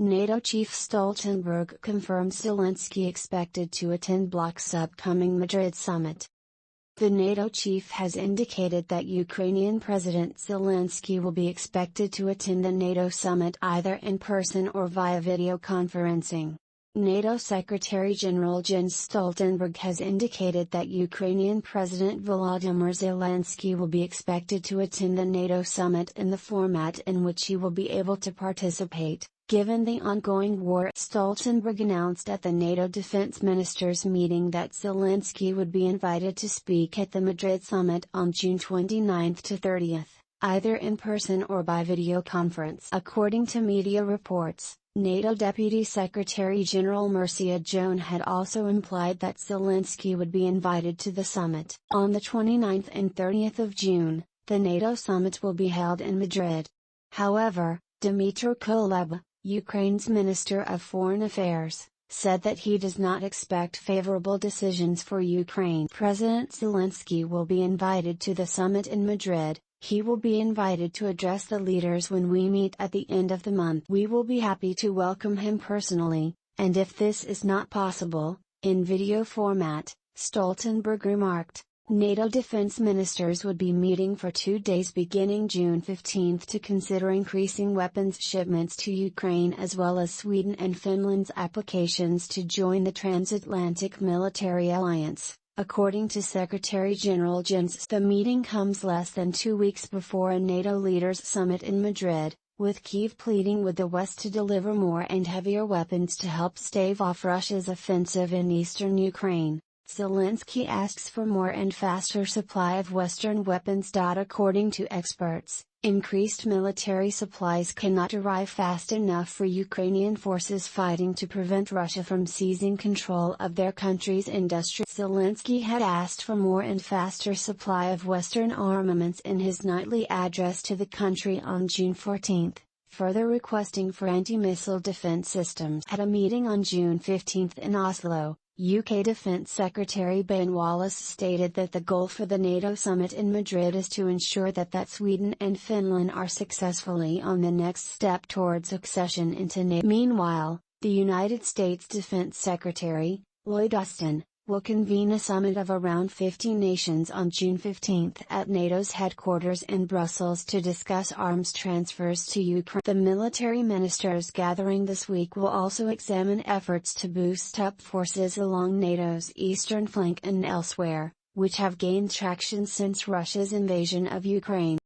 NATO Chief Stoltenberg confirms Zelenskyy expected to attend Bloc's upcoming Madrid summit. The NATO chief has indicated that Ukrainian President Zelenskyy will be expected to attend the NATO summit either in person or via video conferencing. NATO Secretary-General Jens Stoltenberg has indicated that Ukrainian President Volodymyr Zelenskyy will be expected to attend the NATO summit in the format in which he will be able to participate, given the ongoing war. Stoltenberg announced at the NATO defense ministers' meeting that Zelenskyy would be invited to speak at the Madrid summit on June 29 to 30, either in person or by video conference. According to media reports, NATO Deputy Secretary-General Mircea Joane had also implied that Zelenskyy would be invited to the summit. On the 29th and 30th of June, the NATO summit will be held in Madrid. However, Dmytro Kuleba, Ukraine's Minister of Foreign Affairs, said that he does not expect favorable decisions for Ukraine. President Zelenskyy will be invited to the summit in Madrid. He will be invited to address the leaders when we meet at the end of the month. We will be happy to welcome him personally, and if this is not possible, in video format, Stoltenberg remarked. NATO defense ministers would be meeting for 2 days beginning June 15 to consider increasing weapons shipments to Ukraine as well as Sweden and Finland's applications to join the transatlantic military alliance. According to Secretary-General Jens, the meeting comes less than 2 weeks before a NATO leaders' summit in Madrid, with Kyiv pleading with the West to deliver more and heavier weapons to help stave off Russia's offensive in eastern Ukraine. Zelenskyy asks for more and faster supply of Western weapons. According to experts, increased military supplies cannot arrive fast enough for Ukrainian forces fighting to prevent Russia from seizing control of their country's industry. Zelenskyy had asked for more and faster supply of Western armaments in his nightly address to the country on June 14, further requesting for anti-missile defense systems. At a meeting on June 15 in Oslo, UK Defence Secretary Ben Wallace stated that the goal for the NATO summit in Madrid is to ensure that Sweden and Finland are successfully on the next step towards accession into NATO. Meanwhile, the United States Defense Secretary, Lloyd Austin, will convene a summit of around 50 nations on June 15 at NATO's headquarters in Brussels to discuss arms transfers to Ukraine. The military ministers gathering this week will also examine efforts to boost up forces along NATO's eastern flank and elsewhere, which have gained traction since Russia's invasion of Ukraine.